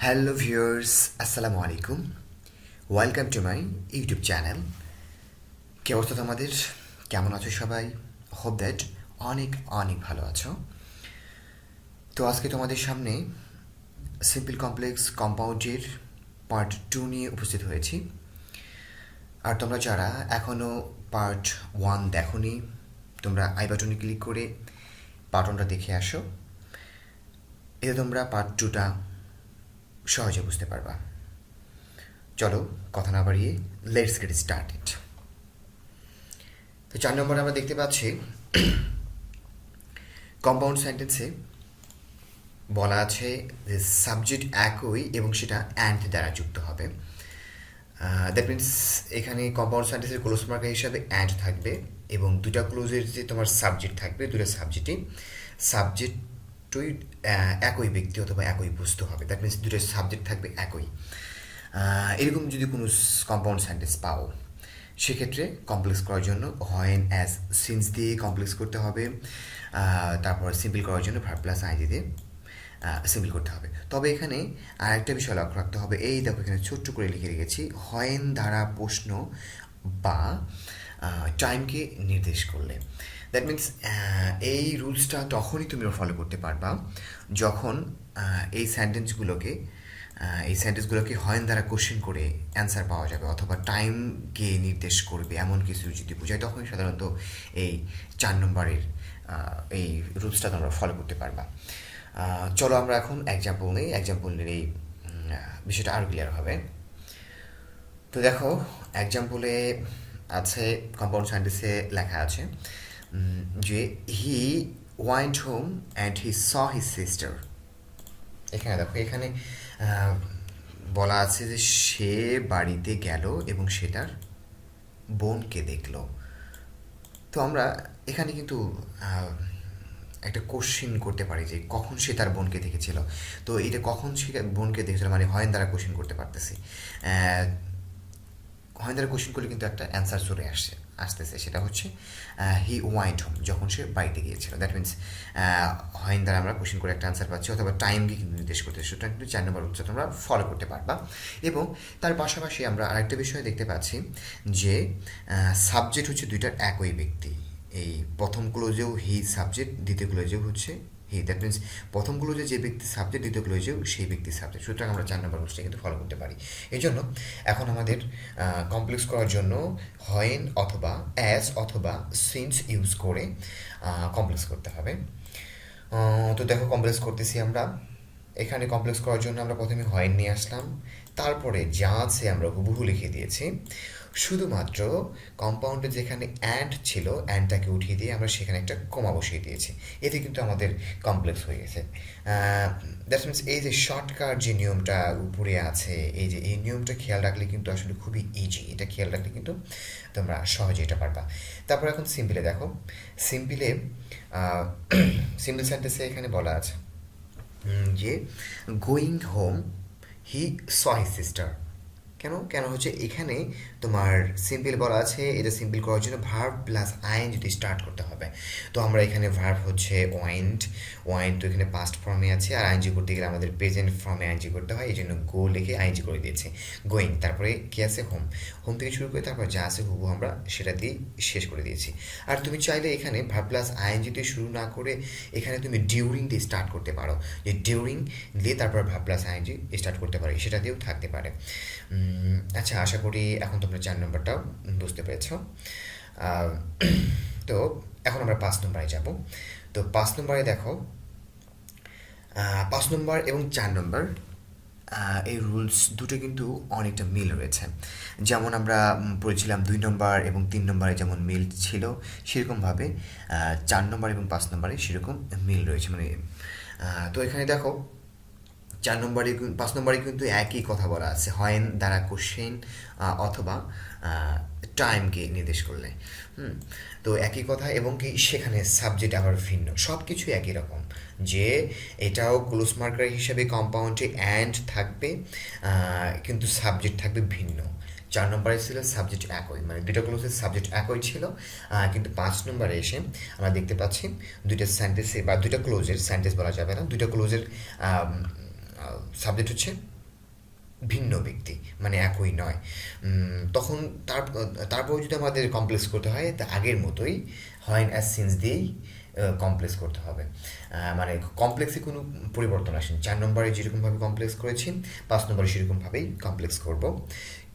Hello viewers, আসসালামু আলাইকুম। Welcome to my YouTube channel. কে অবস্থা তোমাদের? কেমন আছো সবাই? হোপ দ্যাট অনেক অনেক ভালো আছো। তো আজকে তোমাদের সামনে সিম্পল কমপ্লেক্স কম্পাউন্ডের পার্ট 2 নিয়ে উপস্থিত হয়েছি। আর তোমরা যারা এখনও পার্ট 1 দেখোনি, তোমরা আই বাটনে ক্লিক করে পার্ট 1টা দেখে আসো। এতে তোমরা পার্ট 2টা সহজে বুঝতে পারবা। চলো কথা না বাড়িয়ে লেটস গেট স্টার্টেড। তো 4 নম্বরে আমরা দেখতে পাচ্ছি কম্পাউন্ড সেন্টেন্সে বলা আছে যে সাবজেক্ট একই এবং সেটা অ্যান্ড দ্বারা যুক্ত হবে। দ্যাট মিনস এখানে কম্পাউন্ড সেন্টেন্সের ক্লোজ মার্কার হিসাবে অ্যান্ড থাকবে এবং দুটা ক্লোজের যে তোমার সাবজেক্ট থাকবে, দুটো সাবজেক্টই একই ব্যক্তি অথবা একই বস্তু হবে। দ্যাট মিনস দুটো সাবজেক্ট থাকবে একই। এরকম যদি কোনো কম্পাউন্ড সেন্টেন্স পাও, সেক্ষেত্রে কমপ্লেক্স করার জন্য হোয়েন অ্যাজ সিন্স দিয়ে কমপ্লেক্স করতে হবে, তারপর সিম্পল করার জন্য ভার্ব প্লাস আইডি দিয়ে সিম্পল করতে হবে। তবে এখানে আরেকটা বিষয় লক্ষ্য রাখতে হবে। এই দেখো এখানে ছোট্ট করে লিখে রেখেছি, হোয়েন দ্বারা প্রশ্ন বা টাইমকে নির্দেশ করলে। দ্যাট মিনস এই রুলসটা তখনই তুমি ফলো করতে পারবা যখন এই সেন্টেন্সগুলোকে হয় দ্বারা কোশ্চেন করে অ্যান্সার পাওয়া যাবে অথবা টাইমকে নির্দেশ করবে এমন কিছু যদি বোঝায়, তখনই সাধারণত এই 4 নম্বরের এই রুলসটা তোমরা ফলো করতে পারবা। চলো আমরা এখন এক্সাম্পল নিই। এক্সাম্পল নিলেই বিষয়টা আরও ক্লিয়ার হবে। তো দেখো এক্সাম্পলে আছে, কম্পাউন্ড সেন্টেন্সে লেখা আছে যে he went home and he saw his sister. এখানে দেখো, এখানে বলা আছে যে সে বাড়িতে গেল এবং সে তার বোনকে দেখলো। তো আমরা এখানে কিন্তু একটা কোশ্চিন করতে পারি যে কখন সে তার বোনকে দেখেছিল। তো এটা কখন সে বোনকে দেখেছিল মানে হয় দ্বারা কোশ্চিন করতে পারতেছি। হয় দ্বারা কোশ্চিন করলে কিন্তু একটা অ্যান্সার চলে আসতেছে, সেটা হচ্ছে হি ওয়াইন্ট হোম, যখন সে বাড়িতে গিয়েছিল। দ্যাট মিনস হয় দ্বারা আমরা কোশ্চিন করে একটা অ্যান্সার পাচ্ছি অথবা টাইমকে কিন্তু নির্দেশ করতেছি। সুতরাং কিন্তু 4 নম্বর উচ্চতা আমরা ফলো করতে পারবা। এবং তার পাশাপাশি আমরা আরেকটা বিষয় দেখতে পাচ্ছি যে সাবজেক্ট হচ্ছে দুইটার একই ব্যক্তি। এই প্রথম ক্লোজেও হি সাবজেক্ট, দ্বিতীয় ক্লোজেও হচ্ছে হি। দ্যাট মিনস প্রথম ক্লোজে যে ব্যক্তি সাবজেক্ট, দ্বিতীয় ক্লোজেও সেই ব্যক্তি সাবজেক্ট। সুতরাং আমরা 4 নম্বর রুলসটা কিন্তু ফলো করতে পারি। এই জন্য এখন আমাদের কমপ্লেক্স করার জন্য হোয়েন অথবা অ্যাজ অথবা সিন্স ইউজ করে কমপ্লেক্স করতে হবে। তো দেখো কমপ্লেক্স করতেছি আমরা। এখানে কমপ্লেক্স করার জন্য আমরা প্রথমে হোয়েন নিয়ে আসলাম, তারপরে যা আছে আমরা হুবহু লিখে দিয়েছি। শুধুমাত্র কম্পাউন্ডে যেখানে অ্যান্ড ছিল, অ্যান্ডটাকে উঠিয়ে দিয়ে আমরা সেখানে একটা কমা বসিয়ে দিয়েছি। এতে কিন্তু আমাদের কমপ্লেক্স হয়ে গেছে। দ্যাট মিনস এই যে শর্টকাট যে নিয়মটা উপরে আছে, এই নিয়মটা খেয়াল রাখলে কিন্তু আসলে খুবই ইজি। এটা খেয়াল রাখলে কিন্তু তোমরা সহজে এটা পারবা। তারপর এখন সিম্পলে দেখো, সিম্পলে সিম্পল সেন্টেন্সে এখানে বলা আছে যে going home he saw his sister. কেন হচ্ছে এখানে তোমার সিম্পল বলা আছে, এটা সিম্পল করার জন্য ভার্ব প্লাস আইন যদি স্টার্ট করতে হবে। তো আমরা এখানে ভার্ব হচ্ছে ওয়াইন্ট তো এখানে পাস্ট ফর্মে আছে, আর আইনজি করতে গেলে আমাদের প্রেজেন্ট ফর্মে আইনজি করতে হয়। এই জন্য গো লিখে আইনজি করে দিয়েছে গোয়িং। তারপরে কি আছে হোম থেকে শুরু করে তারপর যা আছে হুবহু আমরা সেটা দিয়েই শেষ করে দিয়েছি। আর তুমি চাইলে এখানে ভার্ব প্লাস আইনজি দিয়ে শুরু না করে এখানে তুমি ডিউরিং দিয়ে স্টার্ট করতে পারো, যে ডিউরিং দিয়ে তারপর ভার্ব প্লাস আইনজি স্টার্ট করতে পারো, সেটা দিয়েও থাকতে পারে। আচ্ছা, আশা করি এখন তোমরা 4 নম্বরটাও বুঝতে পেরেছ। তো এখন আমরা 5 নম্বরে যাব। তো 5 নম্বরে দেখো, 5 নম্বর এবং 4 নম্বর এই রুলস দুটো কিন্তু অনেকটা মিল রয়েছে। যেমন আমরা পড়েছিলাম 2 নম্বর এবং 3 নম্বরে যেমন মিল ছিল, সেরকমভাবে 4 নম্বর এবং 5 নম্বরে সেরকম মিল রয়েছে। মানে তো এখানে দেখো 5 নম্বরে কিন্তু একই কথা বলা আছে, হয় দ্বারা কোশ্চেন অথবা টাইমকে নির্দেশ করলে। তো একই কথা, এবং কি সেখানে সাবজেক্ট আবার ভিন্ন, সব কিছু একই রকম। যে এটাও ক্লোজ মার্কার হিসেবে কম্পাউন্ডে অ্যান্ড থাকবে, কিন্তু সাবজেক্ট থাকবে ভিন্ন। 4 নম্বরে ছিল সাবজেক্ট একই, মানে দুটো ক্লোজের সাবজেক্ট একই ছিল, কিন্তু 5 নম্বরে এসে আমরা দেখতে পাচ্ছি দুইটা সেন্টেন্সে বা দুইটা ক্লোজের সেন্টেন্স বলা যাবে না, দুইটা ক্লোজের সাবজেক্ট হচ্ছে ভিন্ন ব্যক্তি, মানে একই নয়। তখন তারপর যদি আমাদের কমপ্লেক্স করতে হয় তা আগের মতোই হয় অ্যাজ সিন্স দিয়েই কমপ্লেক্স করতে হবে। মানে কমপ্লেক্সে কোনো পরিবর্তন আসেনি, 4 নম্বরে যেরকমভাবে কমপ্লেক্স করেছি 5 নম্বরে সেরকমভাবেই কমপ্লেক্স করব।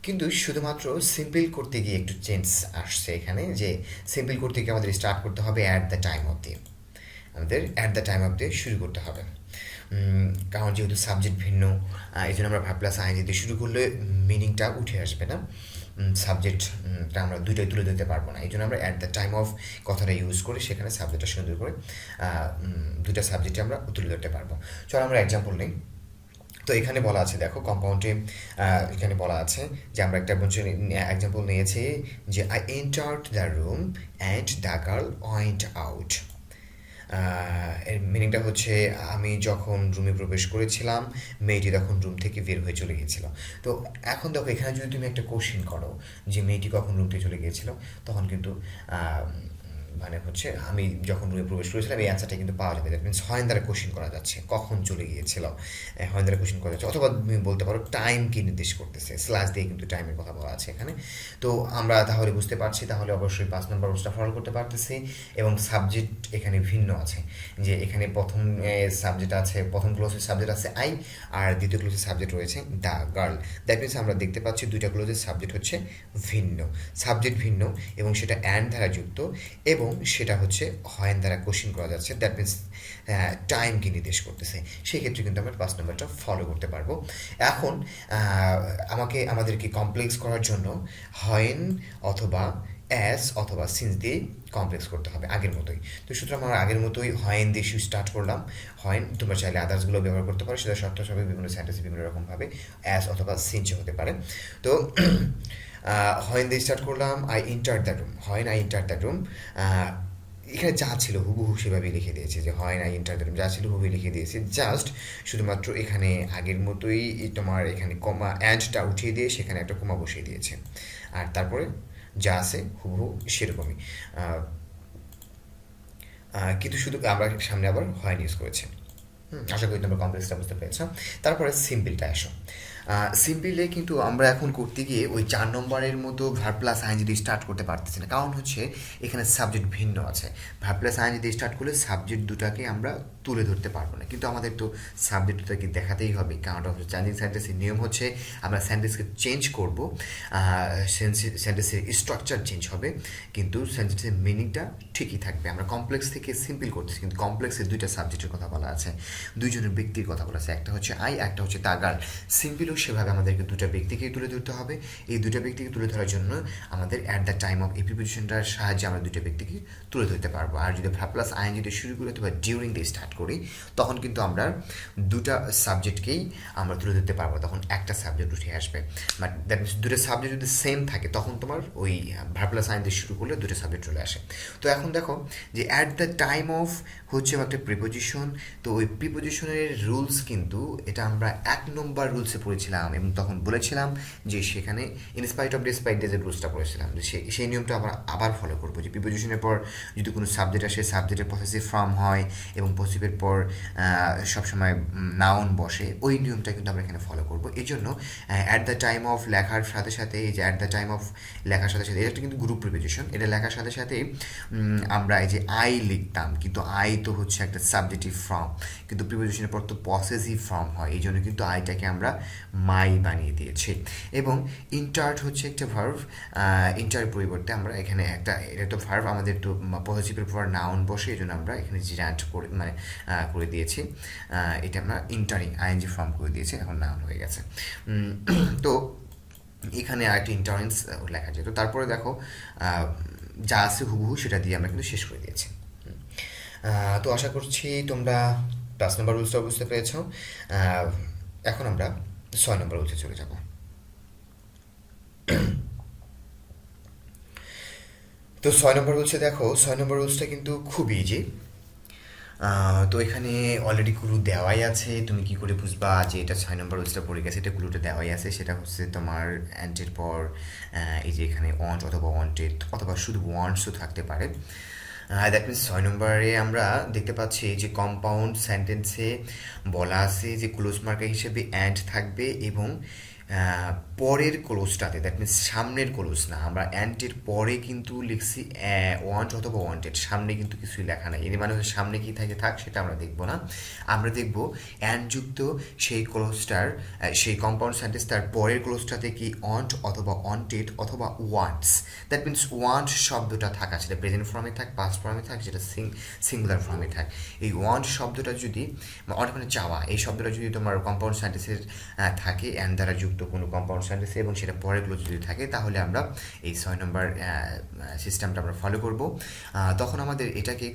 কিন্তু শুধুমাত্র সিম্পল করতে গিয়ে একটু চেঞ্জ আসছে এখানে, যে সিম্পল করতে গিয়ে আমাদের স্টার্ট করতে হবে অ্যাট দ্য টাইম অফ দিয়ে, আমাদের অ্যাট দ্য টাইম অফ দিয়ে শুরু করতে হবে। কারণ যেহেতু সাবজেক্ট ভিন্ন, এই জন্য আমরা ভার্ব প্লাস আইএনজি দিয়ে শুরু করলে মিনিংটা উঠে আসবে না, সাবজেক্টটা আমরা দুইটাই তুলে ধরতে পারবো না। এই জন্য আমরা অ্যাট দ্য টাইম অফ কথাটা ইউজ করে সেখানে সাবজেক্টটা সুন্দর করে দুইটা সাবজেক্টে আমরা তুলে ধরতে পারবো। চলো আমরা এক্সাম্পল নিই। তো এখানে বলা আছে, দেখো কম্পাউন্ডে এখানে বলা আছে যে আমরা একটা এক্সাম্পল নিয়েছি যে I entered the room and the girl went out. এর মিনিংটা হচ্ছে আমি যখন রুমে প্রবেশ করেছিলাম, মেয়েটি তখন রুম থেকে বের হয়ে চলে গিয়েছিল। তো এখন দেখো এখানে যদি তুমি একটা কোশ্চেন করো যে মেয়েটি কখন রুম থেকে চলে গিয়েছিল, তখন কিন্তু মানে হচ্ছে আমি যখন রুমে প্রবেশ করেছিলাম এই অ্যান্সারটা কিন্তু পাওয়া যাবে। দ্যাট মিনস হয় দ্বারা কোশ্চেন করা যাচ্ছে কখন চলে গিয়েছিল, হয় দ্বারা কোশ্চেন করা যাচ্ছে, অথবা তুমি বলতে পারো টাইম কি নির্দেশ করতেছে, স্ল্যাশ দিয়ে কিন্তু টাইমের কথা বলা আছে এখানে। তো আমরা তাহলে বুঝতে পারছি, তাহলে অবশ্যই 5 নম্বর রুলসটা ফলো করতে পারতেছি। এবং সাবজেক্ট এখানে ভিন্ন আছে, যে এখানে প্রথম সাবজেক্ট আছে, প্রথম ক্লোজের সাবজেক্ট আছে আই, আর দ্বিতীয় ক্লোজের সাবজেক্ট রয়েছে দ্য গার্ল। দ্যাট মিনস আমরা দেখতে পাচ্ছি দুইটা ক্লোজের সাবজেক্ট হচ্ছে ভিন্ন, সাবজেক্ট ভিন্ন এবং সেটা অ্যান্ড দ্বারা যুক্ত, এবং সেটা হচ্ছে হয় দ্বারা কোশ্চেন করা যাচ্ছে। দ্যাট মিনস টাইমকে নির্দেশ করতেছে। সেক্ষেত্রে কিন্তু আমরা 5 নম্বরটা ফলো করতে পারবো। এখন আমাদেরকে কমপ্লেক্স করার জন্য হয়েন অথবা অ্যাস অথবা সিন্স দিয়ে কমপ্লেক্স করতে হবে আগের মতোই। তো সুতরাং আমরা আগের মতোই হয়েন দিয়ে স্টার্ট করলাম। হয়েন তোমরা চাইলে আদার্সগুলো ব্যবহার করতে পারো, সেটা শর্ত সবাই বিভিন্ন সেন্টেন্সে বিভিন্ন রকমভাবে অ্যাস অথবা সিন্স হতে পারে। তো হয়েন দিয়ে স্টার্ট করলাম, I enter the room, when I enter the room. এখানে যা ছিল হুবহু সেভাবেই লিখে দিয়েছে, যে হয় না ইন্টার দ্য রুম যা ছিল হুবহু লিখে দিয়েছে, জাস্ট শুধুমাত্র এখানে আগের মতোই তোমার এখানে কমা অ্যান্ডটা উঠিয়ে দিয়ে সেখানে একটা কমা বসিয়ে দিয়েছে, আর তারপরে যা আছে হুবহু সেরকমই। কিন্তু শুধু আমরা সামনে আবার হয় ইউজ করেছি। আশা করি তোমরা কমপ্লেক্সটা বুঝতে পেরেছো। তারপরে সিম্পলটা আসো। সিম্পলে কিন্তু আমরা এখন করতে গিয়ে ওই 4 নম্বরের মতো ভার্ব প্লাস আইএনজি দিয়ে স্টার্ট করতে পারতেছি না, কারণ হচ্ছে এখানে সাবজেক্ট ভিন্ন আছে। ভার্ব প্লাস আইএনজি দিয়ে স্টার্ট করলে সাবজেক্ট দুটাকে আমরা তুলে ধরতে পারবো না, কিন্তু আমাদের তো সাবজেক্ট দুটাকে দেখাতেই হবে, কারণটা হচ্ছে চেঞ্জিং সেন্টেন্সের নিয়ম হচ্ছে আমরা সেন্টেন্সকে চেঞ্জ করবো, সেন্টেন্সের স্ট্রাকচার চেঞ্জ হবে কিন্তু সেন্টেন্সের মিনিংটা ঠিকই থাকবে। আমরা কমপ্লেক্স থেকে সিম্পল করতেছি, কিন্তু কমপ্লেক্সের দুইটা সাবজেক্টের কথা বলা আছে, দুইজনের ব্যক্তির কথা বলা আছে, একটা হচ্ছে আই, একটা হচ্ছে দ্য গার্ল। সিম্পলও সেভাবে আমাদেরকে দুটা ব্যক্তিকেই তুলে ধরতে হবে। এই দুটা ব্যক্তিকে তুলে ধরার জন্য আমাদের অ্যাট দ্য টাইম অফ এই প্রিপোজিশনটার সাহায্যে আমরা দুটো ব্যক্তিকে তুলে ধরতে পারবো। আর যদি ভার্ব প্লাস আইএনজি দিয়ে শুরু করি অথবা ডিউরিং দিয়ে স্টার্ট করি, তখন কিন্তু আমরা দুটা সাবজেক্টকেই আমরা তুলে ধরতে পারবো, তখন একটা সাবজেক্ট উঠে আসবে। বাট দ্যাট মিনস দুটো সাবজেক্ট যদি সেম থাকে তখন তোমার ওই ভার্ব প্লাস আইএনজি দিয়ে শুরু করলে দুটো সাবজেক্ট চলে আসে। তো এখন দেখো যে অ্যাট দ্য টাইম অফ হচ্ছে একটা প্রিপোজিশন। তো ওই প্রিপোজিশনের রুলস কিন্তু এটা আমরা 1 নম্বর রুলসে পড়েছিলাম, এবং তখন বলেছিলাম যে সেখানে ইনস্পাইট অফ ডিসপাইট যে রুলসটা পড়েছিলাম, যে সেই নিয়মটা আমরা আবার ফলো করবো, যে প্রিপোজিশনের পর যদি কোনো সাবজেক্ট আসে, সাবজেক্টের পসেসিভ ফর্ম হয় এবং পসিভের পর সবসময় নাউন বসে, ওই নিয়মটা কিন্তু আমরা এখানে ফলো করবো। এই জন্য অ্যাট দ্য টাইম অফ লেখার সাথে সাথে, এই যে অ্যাট দ্য টাইম অফ লেখার সাথে সাথে, এটা কিন্তু গ্রুপ প্রিপোজিশন, এটা লেখার সাথে সাথে আমরা এই যে আই লিখতাম, কিন্তু আই তো হচ্ছে একটা সাবজেক্টিভ ফর্ম, কিন্তু প্রিপোজিশনের পর তো পসেসিভ ফর্ম হয়, এই জন্য কিন্তু আইটাকে আমরা মাই বানিয়ে দিয়েছি। এবং ইন্টার্ড হচ্ছে একটা ভার্ভ, ইন্টার পরিবর্তে আমরা এখানে এটা তো ভার্ভ, আমাদের তো পসেসিভের পর নাউন বসে, এই জন্য আমরা এখানে জিরান্ট করে করে দিয়েছি, এটা আমরা ইন্টারিং আইএনজি ফর্ম করে দিয়েছি, এখন নাউন হয়ে গেছে। তো এখানে আরেকটি ইন্টারেন্স লেখা যেত। তারপরে দেখো যা আছে হুবহু সেটা দিয়ে আমরা কিন্তু শেষ করে দিয়েছি। তো আশা করছি তোমরা 5 নম্বর রুলসটা বুঝতে পেরেছ। এখন আমরা 6 নম্বর রুলসে চলে যাব। তো 6 নম্বর রুলসে দেখো, 6 নম্বর রুলসটা কিন্তু খুব ইজি। তো এখানে অলরেডি ক্লু দেওয়াই আছে, তুমি কি করে বুঝবা যে এটা 6 নম্বর রুলসটা পড়ে গেছে, এটা ক্লুটা দেওয়াই আছে। সেটা হচ্ছে তোমার অ্যান্টের পর এই যে এখানে ওয়ান্ট অথবা ওয়ান্টেড অথবা শুধু ওয়ান্টসও থাকতে পারে। দ্যাট মিনস 6 নম্বরে আমরা দেখতে পাচ্ছি যে কম্পাউন্ড সেন্টেন্সে বলা আছে যে ক্লোজ মার্কার হিসেবে অ্যান্ড থাকবে এবং পরের ক্লোজটাতে, দ্যাট মিনস সামনের ক্লোজ না, আমরা অ্যান্টের পরে কিন্তু লিখছি ওয়ান্ট অথবা ওয়ান্টেড, সামনে কিন্তু কিছুই লেখা নাই। এর মানে হচ্ছে সামনে কী থাকে থাক সেটা আমরা দেখবো না, আমরা দেখবো অ্যান্ডযুক্ত সেই ক্লোজটার সেই কম্পাউন্ড সেন্টেন্স তার পরের ক্লোজটাতে কি ওয়ান্ট অথবা ওয়ান্টেড অথবা ওয়ান্টস, দ্যাট মিনস ওয়ান্ট শব্দটা থাকা, সেটা প্রেজেন্ট ফর্মে থাক, পাস্ট ফর্মে থাক, সেটা সিঙ্গুলার ফর্মে থাক। এই ওয়ান্ট শব্দটা যদি ওয়ান্ট মানে চাওয়া, এই শব্দটা যদি তোমার কম্পাউন্ড সেন্টেন্সের থাকে অ্যান্ড দ্বারা যুক্ত কোনো কম্পাউন্ড সেন্টেন্সে এবং সেটা পরের ক্লোজ যদি থাকে, তাহলে আমরা এই 6 নম্বর সিস্টেমটা আমরা ফলো করব। তখন আমাদের এটাকে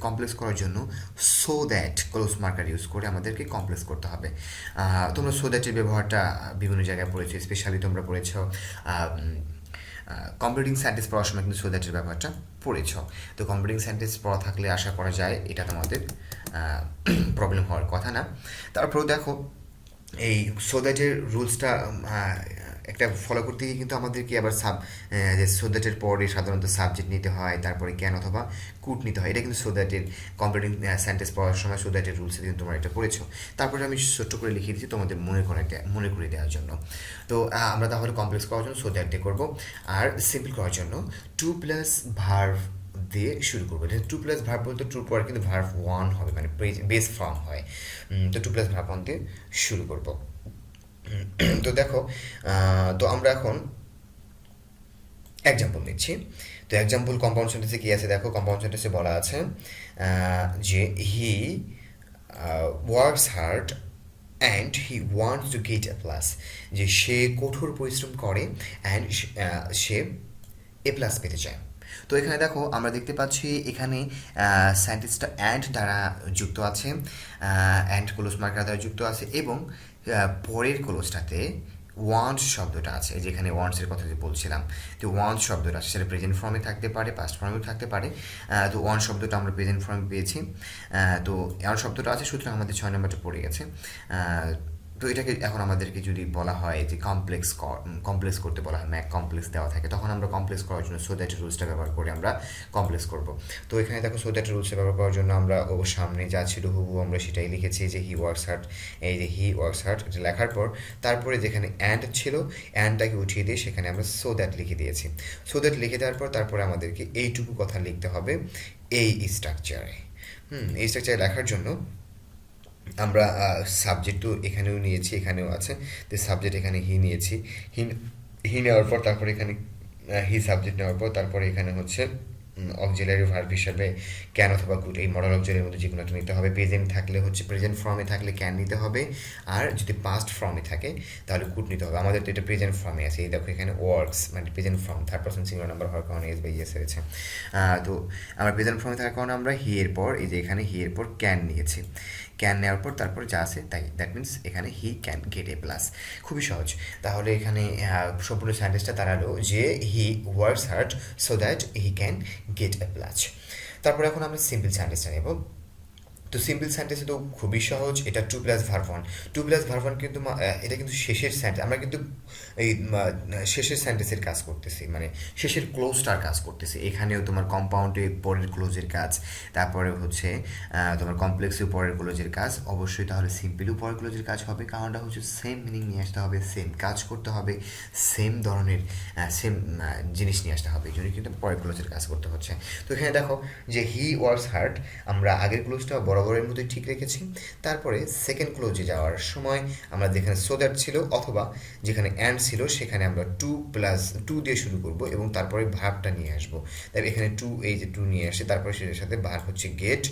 কমপ্লেক্স করার জন্য so that close marker use করে আমাদেরকে কমপ্লেক্স করতে হবে। তোমরা সো দ্যাটের ব্যবহারটা বিভিন্ন জায়গায় পড়েছো, স্পেশালি তোমরা পড়েছ কমপ্লিটিং সেন্টেন্স পড়ার সময় কিন্তু সো দ্যাটের ব্যবহারটা পড়েছ। তো কমপ্লিটিং সেন্টেন্স পড়া থাকলে আশা করা যায় এটা তোমাদের প্রবলেম হওয়ার কথা না। তারপরেও দেখো এই সো দ্যাটের রুলসটা একটা ফলো করতে গিয়ে কিন্তু আমাদেরকে আবার যে সো দ্যাটের পরে সাধারণত সাবজেক্ট নিতে হয়, তারপরে ক্যান অথবা কুড নিতে হয়। এটা কিন্তু সো দ্যাটের কমপ্লিটিং সেন্টেন্স পড়ার সময় সো দ্যাটের রুলসে কিন্তু তোমরা এটা পড়েছো। তারপরে আমি ছোট্ট করে লিখে দিচ্ছি তোমাদের মনে করে দেওয়ার জন্য। তো আমরা তাহলে কমপ্লেক্স করার জন্য সো দ্যাট দিয়ে করবো, আর সিম্পল করার জন্য টু প্লাস ভার্ভ দিয়ে শুরু করবো। টু প্লাস ভার্ব বলতে ট্রু পরে কিন্তু ভার্ভ 1 হবে, মানে বেস ফর্ম হয়। তো টু প্লাস ভার্ব 1 দিয়ে শুরু করবো। তো দেখো, তো আমরা এখন এক্সাম্পল নিচ্ছি। তো এক্সাম্পল কম্পাউন্ড সেন্টেন্সে কী আছে দেখো, কম্পাউন্ড সেন্টেন্সে বলা আছে যে he works hard and he wants to get A plus, যে সে কঠোর পরিশ্রম করে অ্যান্ড সে এ প্লাস পেতে চায়। তো এখানে দেখো আমরা দেখতে পাচ্ছি এখানে সেন্টেন্সটা অ্যান্ড দ্বারা যুক্ত আছে, অ্যান্ড ক্লোজ মার্কার দ্বারা যুক্ত আছে, এবং পরের ক্লোজটাতে ওয়ান্টস শব্দটা আছে। যেখানে ওয়ান্টসের কথা যে বলছিলাম, তো ওয়ান্টস শব্দটা আছে, সেটা প্রেজেন্ট ফর্মে থাকতে পারে, পাস্ট ফর্মেও থাকতে পারে। তো ওয়ান শব্দটা আমরা প্রেজেন্ট ফর্মে পেয়েছি, তো ওয়ান শব্দটা আছে, সুতরাং আমাদের 6 নম্বরটা পড়ে গেছে। তো এটাকে এখন আমাদেরকে যদি বলা হয় যে কমপ্লেক্স করতে বলা হয়, ম্যাক কমপ্লেক্স দেওয়া থাকে, তখন আমরা কমপ্লেক্স করার জন্য সো দ্যাট রুলসটা ব্যবহার করে আমরা কমপ্লেক্স করব। তো এখানে দেখো সো দ্যাট রুলসটা ব্যবহার করার জন্য আমরা সামনে যা ছিল হুবহু আমরা সেটাই লিখেছি, যে হি ওয়ার্কস হার্ড। এই যে হি ওয়ার্কস হার্ড এটা লেখার পর তারপরে যেখানে অ্যান্ড ছিল অ্যান্ডটাকে উঠিয়ে দিয়ে সেখানে আমরা সো দ্যাট লিখে দিয়েছি। সো দ্যাট লিখে দেওয়ার পর তারপরে আমাদেরকে এইটুকু কথা লিখতে হবে এই স্ট্রাকচারে। এই স্ট্রাকচারে লেখার জন্য আমরা সাবজেক্ট তো এখানেও নিয়েছি, এখানেও আছে, তো সাবজেক্ট এখানে হি নিয়েছি, হি নেওয়ার পর তারপরে এখানে হি সাবজেক্ট নেওয়ার পর তারপরে এখানে হচ্ছে অক্সিলারি ভার্ব হিসাবে ক্যান অথবা কুড, এই মডাল অক্সিলারির মধ্যে যে কোনো একটা নিতে হবে। প্রেজেন্ট থাকলে হচ্ছে প্রেজেন্ট ফর্মে থাকলে ক্যান নিতে হবে, আর যদি পাস্ট ফর্মে থাকে তাহলে কুড নিতে হবে। আমাদের তো এটা প্রেজেন্ট ফর্মে আছে, এই দেখো এখানে ওয়ার্কস মানে present form, third person singular number হওয়ার কারণে এস বাই এস হয়েছে। তো আমরা প্রেজেন্ট ফর্মে থাকার কারণে আমরা হি এর পর এই যে এখানে হি এর পর ক্যান নিয়েছি, ক্যান নেওয়ার পর তারপর যা আছে তাই, দ্যাট মিনস এখানে he can get A plus. খুবই সহজ। তাহলে এখানে সম্পূর্ণ সেন্টেন্সটা দাঁড়ালো যে he works hard so that he can get A plus. তারপর এখন আমরা সিম্পল সেন্টেন্সটা নেব। তো সিম্পল সেন্টেন্সে তো খুবই সহজ, এটা to plus verb 1। To plus verb 1 কিন্তু এটা কিন্তু শেষের সেন্টেন্স, আমরা কিন্তু এই শেষের সেন্টেন্সের কাজ করতেছি, মানে শেষের ক্লোজটার কাজ করতেছি। এখানেও তোমার কম্পাউন্ডে পরের ক্লোজের কাজ, তারপরে হচ্ছে তোমার কমপ্লেক্সেও পরের ক্লোজের কাজ, অবশ্যই তাহলে সিম্পলেও পরের ক্লোজের কাজ হবে, কারণটা হচ্ছে সেম মিনিং নিয়ে আসতে হবে, সেম কাজ করতে হবে, সেম ধরনের সেম জিনিস নিয়ে আসতে হবে, এই জন্য কিন্তু পরের ক্লোজের কাজ করতে হচ্ছে। তো এখানে দেখো যে হি ওয়ার্কস হার্ড, আমরা আগের ক্লোজটা বরাবরের মধ্যে ঠিক রেখেছি। তারপরে সেকেন্ড ক্লোজে যাওয়ার সময় আমরা যেখানে সো দ্যাট ছিল অথবা যেখানে অ্যান্ড ছিল সেখানে আমরা টু দিয়ে শুরু করব এবং তারপরে ভার্বটা নিয়ে আসবো। তাই এখানে এই যে টু নিয়ে আসে, তারপরে সেটার সাথে ভার্ব হচ্ছে গেট,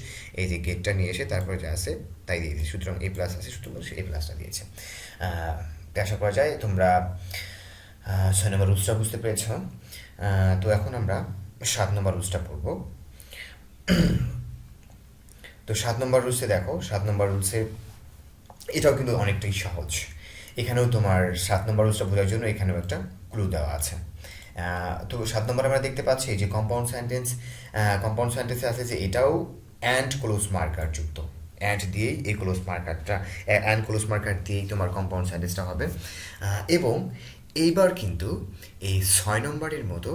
এই যে গেটটা নিয়ে এসে তারপরে যা আছে তাই দিয়েছি, সুতরাং এ প্লাস আছে, সুতরাং সে এ প্লাসটা দিয়েছে। আশা করা যায় তোমরা 6 নম্বর রুলসটা বুঝতে পেরেছ। তো এখন আমরা 7 নম্বর রুলসটা পড়বো। তো 7 নম্বর রুলসে দেখো, 7 নম্বর রুলসে এটাও কিন্তু অনেকটাই সহজ। এখানেও তোমার 7 নম্বর রুলসটা বোঝার জন্য এখানেও একটা ক্লু দেওয়া আছে। তো 7 নম্বর আমরা দেখতে পাচ্ছি যে কম্পাউন্ড সেন্টেন্সে আছে যে এটাও অ্যান্ড ক্লোজ মার্কার যুক্ত, অ্যান্ড দিয়েই এই ক্লোজ মার্কারটা, অ্যান্ড ক্লোজ মার্কার দিয়েই তোমার কম্পাউন্ড সেন্টেন্সটা হবে। এবং এইবার কিন্তু এই 6 নম্বরের মতো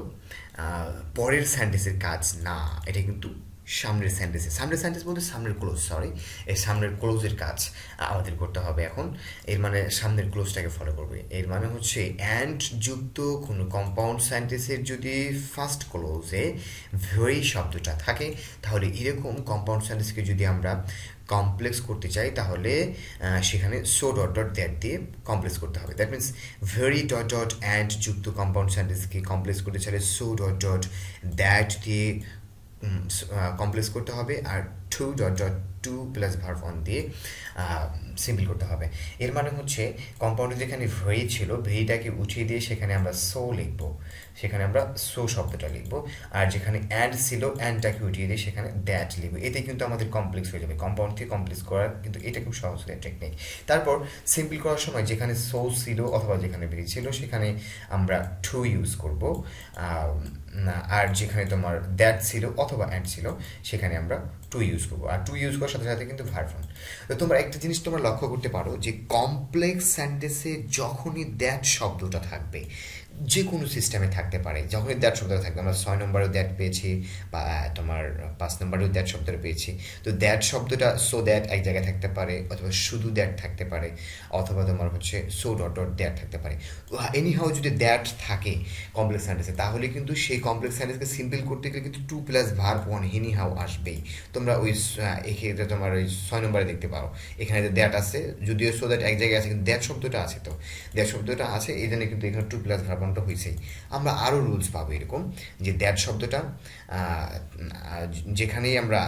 পরের সেন্টেন্সের কাজ না, এটা কিন্তু সামনের সেন্টেন্স বলতে সামনের ক্লোজ, সরি, এই সামনের ক্লোজের কাজ আমাদের করতে হবে এখন। এর মানে সামনের ক্লোজটাকে ফলো করবে। এর মানে হচ্ছে অ্যান্ড যুক্ত কোনো কম্পাউন্ড সেন্টেন্সের যদি ফার্স্ট ক্লোজে ভেরি শব্দটা থাকে, তাহলে এরকম কম্পাউন্ড সেন্টেন্সকে যদি আমরা কমপ্লেক্স করতে চাই, তাহলে সেখানে সো ডট ডট দ্যাট দিয়ে কমপ্লেক্স করতে হবে। That means very dot dot and যুক্ত কম্পাউন্ড সেন্টেন্সকে কমপ্লেক্স করতে চাইলে সো ডট ডট দ্যাট দিয়ে কমপ্লেক্স করতে হবে, আর too dot dot to plus verb on দিয়ে সিম্পল করতে হবে। এর মানে হচ্ছে কম্পাউন্ডে যেখানে ভেরি ছিল, ভেরিটাকে উঠিয়ে দিয়ে সেখানে আমরা সো লিখবো, সেখানে আমরা সো শব্দটা লিখবো। আর যেখানে অ্যান্ড ছিল, অ্যান্ডটাকে উঠিয়ে দিয়ে সেখানে দ্যাট লিখবো। এতে কিন্তু আমাদের কমপ্লেক্স হয়ে যাবে। কম্পাউন্ড থেকে কমপ্লেক্স করার কিন্তু এটা খুব সহজ টেকনিক। তারপর সিম্পল করার সময় যেখানে সো ছিল অথবা যেখানে ভেরি ছিল, সেখানে আমরা টু ইউজ করবো। আর যেখানে তোমার দ্যাট ছিল অথবা অ্যান্ড ছিল, সেখানে আমরা টু ইউজ করবো। আর টু ইউজ করার সাথে সাথে কিন্তু ভার্ব ফর্ম। তো তোমরা একটা জিনিস তোমরা লক্ষ্য করতে পারো যে কমপ্লেক্স সেন্টেন্সে যখনই দ্যাট শব্দটা থাকবে, যে কোনো সিস্টেমে থাকতে পারে, যখনই দ্যাট শব্দটা থাকবে, আমরা 6 নম্বরেও দ্যাট পেয়েছি বা তোমার 5 নম্বরেও দ্যাট শব্দটা পেয়েছি। তো দ্যাট শব্দটা সো দ্যাট এক জায়গায় থাকতে পারে, অথবা শুধু দ্যাট থাকতে পারে, অথবা তোমার হচ্ছে সো ডট ডট দ্যাট থাকতে পারে। এনিহাও যদি দ্যাট থাকে কমপ্লেক্স সেন্টেন্সে, তাহলে কিন্তু সেই কমপ্লেক্স সেন্টেন্সকে সিম্পল করতে গেলে কিন্তু to plus verb one anyhow আসবেই। তোমরা ওই এক্ষেত্রে তোমার ওই 6 নম্বরে দেখতে পারো, এখানে যে দ্যাট আছে, যদিও সো দ্যাট এক জায়গায় আছে, কিন্তু দ্যাট শব্দটা আছে। তো দ্যাট শব্দটা আছে, এই জন্য কিন্তু এখানে টু প্লাস ভার্ব ওয়ানটা হয়েছেই। আমরা আরও রুলস পাবো এরকম, যে দ্যাট শব্দটা যেখানেই আমরা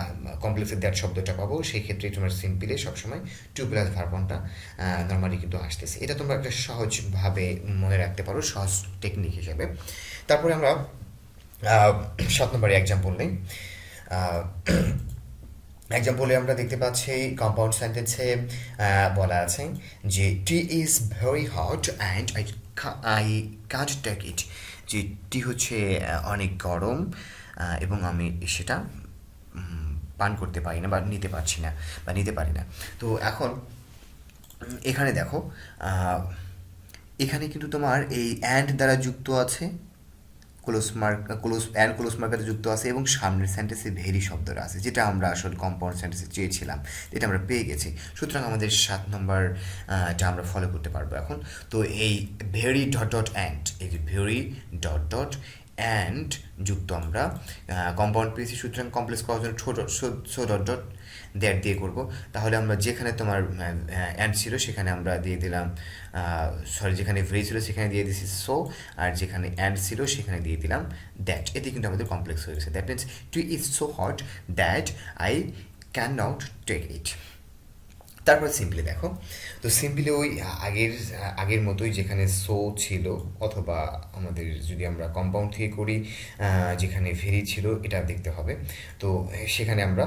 কমপ্লেক্সের দ্যাট শব্দটা পাবো, সেই ক্ষেত্রে তোমার সিম্পলে সবসময় টু প্লাস ভার্ব ওয়ানটা নর্মালি কিন্তু আসতেছে। এটা তোমরা একটা সহজভাবে মনে রাখতে পারো, সহজ টেকনিক হিসেবে। তারপরে আমরা 7 নম্বরে এক্সাম্পল নেই। এক্সাম্পলে আমরা দেখতে পাচ্ছি কম্পাউন্ড সেন্টেন্সে বলা আছে যে tea is very hot and I can't take it. যে টি হচ্ছে অনেক গরম এবং আমি সেটা পান করতে পারি না বা নিতে পারছি না বা নিতে পারি না। তো এখন এখানে দেখো, এখানে কিন্তু তোমার এই অ্যান্ড দ্বারা যুক্ত আছে, ক্লোজ মার্কারে যুক্ত আছে, এবং সামনের সেন্টেন্সে ভেরি শব্দটা আছে, যেটা আমরা আসলে কম্পাউন্ড সেন্টেন্সে চেয়েছিলাম, এটা আমরা পেয়ে গেছি। সুতরাং আমাদের 7 নম্বরটা আমরা ফলো করতে পারবো এখন। তো এই ভেরি ডট ডট অ্যান্ড, এই যে ভেরি ডট ডট অ্যান্ড যুক্ত আমরা কম্পাউন্ড পেয়েছি, সুতরাং কমপ্লেক্স করার জন্য সো ডট ডট দ্যাট দিয়ে করবো। তাহলে আমরা যেখানে তোমার অ্যান্ড ছিল সেখানে আমরা দিয়ে দিলাম, সরি, যেখানে ভেরি ছিল সেখানে দিয়ে দিয়েছি সো, আর যেখানে অ্যান্ড ছিল সেখানে দিয়ে দিলাম দ্যাট। এতে কিন্তু আমাদের কমপ্লেক্স হয়ে গেছে। That means too is so hot that I can not take it. তারপর সিম্পলি দেখো, তো সিম্পলি ওই আগের মতোই, যেখানে সো ছিল, অথবা আমাদের যদি আমরা কম্পাউন্ড থেকে করি যেখানে ভেরি ছিল, এটা দেখতে হবে। তো সেখানে আমরা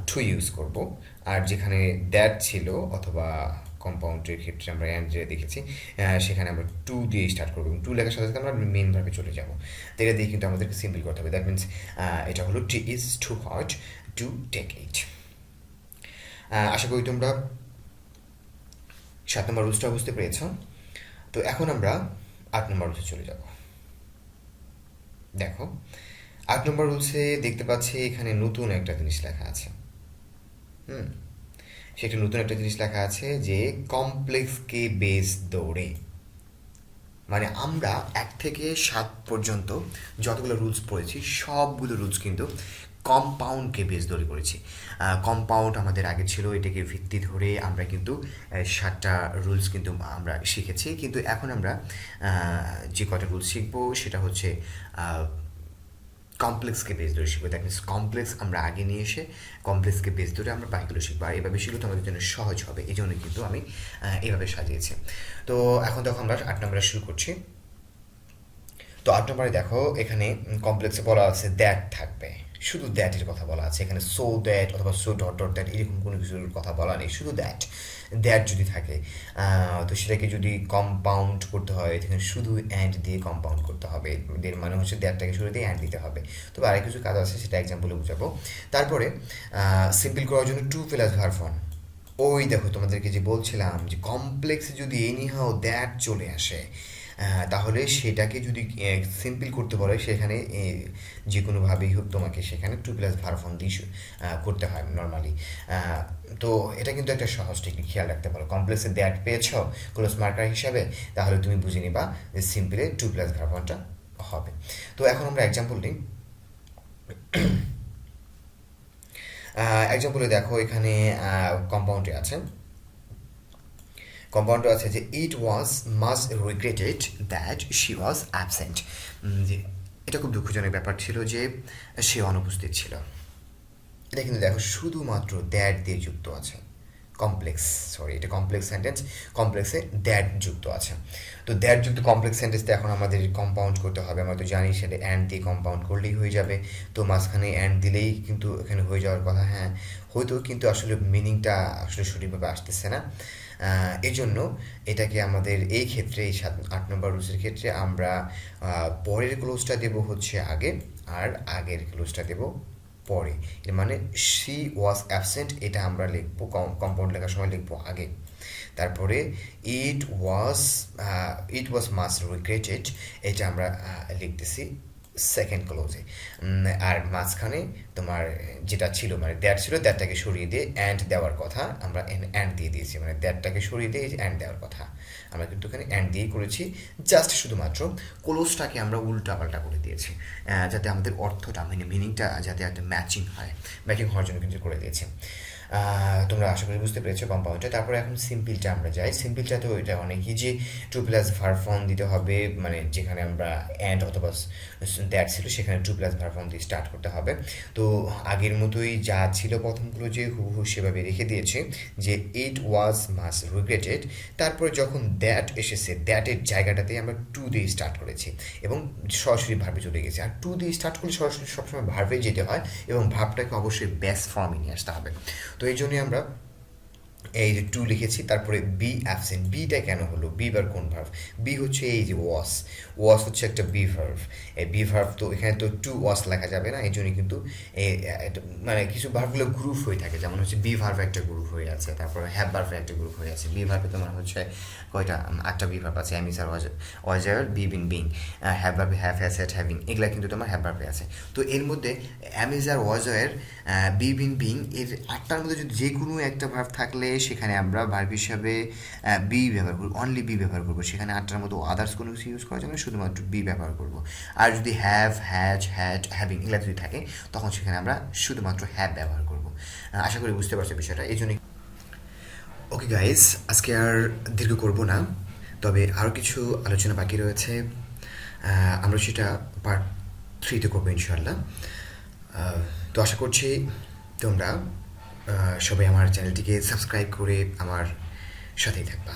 টু ইউজ করব। আর যেখানে দ্যাট ছিল, অথবা কম্পাউন্ডের ক্ষেত্রে আমরা অ্যান্ড যে দেখেছি, সেখানে আমরা টু দিয়ে স্টার্ট করবো, এবং টু লেখার সাথে সাথে আমরা মেন ভাবে চলে যাবো। তো এটা দিয়ে কিন্তু আমাদেরকে সিম্পল করতে হবে। দ্যাট মিনস এটা হলো tea is too hot to take it. আশা করি তোমরা 7 নম্বর রুলসটা বুঝতে পেরেছ। তো এখন আমরা 8 নম্বর রুলসে চলে যাব। দেখো, 8 নম্বর রুলসে দেখতে পাচ্ছি এখানে নতুন একটা জিনিস লেখা আছে। সেটা নতুন একটা জিনিস লেখা আছে যে কমপ্লেক্সকে বেস দৌড়ে। মানে আমরা 1 থেকে 7 পর্যন্ত যতগুলো রুলস পড়েছি, সবগুলো রুলস কিন্তু কম্পাউন্ডকে বেস ধরে করেছি। কম্পাউন্ড আমাদের আগে ছিল, এটাকে ভিত্তি ধরে আমরা কিন্তু 7টা রুলস কিন্তু আমরা শিখেছি। কিন্তু এখন আমরা যে কটা রুলস শিখবো সেটা হচ্ছে কমপ্লেক্সকে বেস ধরে শিখবো। দ্যাট মিনস কমপ্লেক্স আমরা আগে নিয়ে এসে কমপ্লেক্সকে বেস ধরে আমরা বাকিগুলো শিখবো। আর এভাবে শিখলে তো আমাদের জন্য সহজ হবে, এই জন্য কিন্তু আমি এভাবে সাজিয়েছি। তো এখন তখন আমরা 8 নম্বরে শুরু করছি। তো 8 নম্বরে দেখো, এখানে কমপ্লেক্সে বলা আছে দ্যাট থাকবে, শুধু দ্যাটের কথা বলা আছে। এখানে সো দ্যাট অথবা সো ডট ডট দ্যাট এরকম কোনো কিছুর কথা বলা নেই, শুধু দ্যাট। দ্যাট যদি থাকে, তো সেটাকে যদি কম্পাউন্ড করতে হয়, এখানে শুধু অ্যান্ড দিয়ে কম্পাউন্ড করতে হবে। এর মানে হচ্ছে দ্যাটটাকে শুরু দিয়ে অ্যান্ড দিতে হবে। তবে আরেক কিছু কাজ আছে, সেটা এক্সাম্পলে বুঝাবো। তারপরে সিম্পল করার জন্য টু প্লাস ভার্ব ওয়ান। ওই দেখো, তোমাদেরকে যে বলছিলাম যে কমপ্লেক্সে যদি এনিহাও দ্যাট চলে আসে, তাহলে সেটাকে যদি সিম্পল করতে বলে সেখানে যে কোনোভাবেই হোক তোমাকে সেখানে টু প্লাস ভার্ব ফর্ম দিয়ে করতে হয় নর্মালি। তো এটা কিন্তু একটা সহজ টেকনিক, খেয়াল রাখতে পারো। কমপ্লেক্সে দ্যাট পেয়েছ ক্লোজ মার্কার হিসাবে, তাহলে তুমি বুঝে নিবা যে সিম্পলে টু প্লাস ভার্ব ফর্মটা হবে। তো এখন আমরা এক্সাম্পল নিই। এক্সাম্পলে দেখো এখানে কম্পাউন্ডে আছে, কম্পাউন্ডে আছে যে it was much regretted that she was absent, যে এটা খুব দুঃখজনক ব্যাপার ছিল যে সে অনুপস্থিত ছিল। এটা কিন্তু দেখো শুধুমাত্র দ্যাট দিয়ে যুক্ত আছে, কমপ্লেক্স, সরি এটা কমপ্লেক্স সেন্টেন্স, কমপ্লেক্সে দ্যাট যুক্ত আছে। তো দ্যাট যুক্ত কমপ্লেক্স সেন্টেন্সটা এখন আমাদের কম্পাউন্ড করতে হবে। আমরা তো জানি সেটা অ্যান্ড দিয়ে কম্পাউন্ড করলেই হয়ে যাবে। তো মাঝখানে অ্যান্ড দিলেই কিন্তু এখানে হয়ে যাওয়ার কথা, হ্যাঁ হয়তো, কিন্তু আসলে মিনিংটা আসলে সঠিকভাবে আসতেছে না। এই জন্য এটাকে আমাদের এই ক্ষেত্রে, এই 8 নম্বর রুলসের ক্ষেত্রে আমরা পরের ক্লোজটা দেবো হচ্ছে আগে, আর আগের ক্লোজটা দেবো পরে। এর মানে শি ওয়াজ অ্যাবসেন্ট এটা আমরা লিখবো, কম্পাউন্ড লেখার সময় লিখবো আগে। তারপরে ইট ওয়াজ মাচ রিগ্রেটেড এটা আমরা লিখতেছি সেকেন্ড ক্লোজে। আর মাঝখানে তোমার যেটা ছিল মানে দ্যাট ছিল, দ্যাটটাকে সরিয়ে দিয়ে অ্যান্ড দেওয়ার কথা, আমরা অ্যান্ড দিয়ে দিয়েছি, মানে দ্যাটটাকে সরিয়ে দিয়ে অ্যান্ড দেওয়ার কথা আমরা কিন্তু এখানে অ্যান্ড দিয়েই করেছি। জাস্ট শুধুমাত্র ক্লোজটাকে আমরা উল্টাপাল্টা করে দিয়েছি, যাতে আমাদের অর্থটা মানে মিনিংটা যাতে একটা ম্যাচিং হয়, ম্যাচিং হওয়ার জন্য কিন্তু করে দিয়েছি। তোমরা আশা করি বুঝতে পেরেছো কম্পাউন্ডটা। তারপরে এখন সিম্পলটা আমরা যাই। সিম্পলটা তো এটা অনেক easy, to plus verb form দিতে হবে, মানে যেখানে আমরা অ্যান্ড অথবা দ্যাট ছিল সেখানে টু প্লাস ভার্ব ফর্ম দিয়ে স্টার্ট করতে হবে। তো আগের মতোই যা ছিল প্রথমগুলো যে হুবহু সেভাবে রেখে দিয়েছে, যে ইট ওয়াজ মাচ রিগ্রেটেড, তারপরে যখন দ্যাট এসেছে দ্যাটের জায়গাটাতে আমরা টু দিয়ে স্টার্ট করেছি এবং সরাসরি ভার্বে চলে গেছি। আর টু দিয়ে স্টার্ট করলে সরাসরি সবসময় ভার্বে যেতে হয় এবং ভার্বটাকে অবশ্যই বেস্ট ফর্মে নিয়ে আসতে হবে। তো এই জন্যই আমরা এই যে টু লিখেছি। তারপরে বি অ্যাবসেন্ট, বিটা কেন হলো, বি বার কোন ভার্ভ, বি হচ্ছে এই যে ওয়াস, ওয়াস হচ্ছে একটা বি ভার্ভ। এই বি ভার্ভ তো এখানে তো টু ওয়াস লেখা যাবে না, এই জন্যই কিন্তু মানে কিছু ভার্ভগুলো গ্রুপ হয়ে থাকে, যেমন হচ্ছে বি ভার্ভে একটা গ্রুপ হয়ে আছে, তারপরে হ্যাভ ভার্ভে একটা গ্রুপ হয়ে আছে। বি ভার্ভে তোমার হচ্ছে কয়টা, 8টা বি ভার্ভ আছে, am is are was were be been being, have ভার্ভে হ্যাভ হ্যাজ হ্যাড হ্যাভিং, এগুলা কিন্তু তোমার হ্যাভ ভার্ভে আছে। তো এর মধ্যে am is are was were be been being, এর 8টার মধ্যে যদি যে কোনো একটা ভার্ভ থাকলে সেখানে আমরা ভার্ব হিসাবে বি ব্যবহার করবো, অনলি বি ব্যবহার করবো। সেখানে 8টার মতো আদার্স কোনো কিছু ইউজ করা যাবে না, শুধুমাত্র বি ব্যবহার করবো। আর যদি হ্যাভ, হ্যাজ, হ্যাড, হ্যাভিং এগুলো যদি থাকে তখন সেখানে আমরা শুধুমাত্র হ্যাভ ব্যবহার করবো। আশা করি বুঝতে পারছো বিষয়টা। এই জন্য ওকে গাইজ, আজকে আর দীর্ঘ করবো না, তবে আরও কিছু আলোচনা বাকি রয়েছে, আমরা সেটা পার্ট 3-তে করবো ইনশাল্লাহ। তো আশা করছি তোমরা সবাই আমার চ্যানেলটিকে সাবস্ক্রাইব করে আমার সাথেই থাকবা।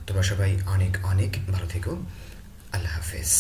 তোমরা সবাই অনেক অনেক ভালো থেকো। আল্লাহ হাফেজ।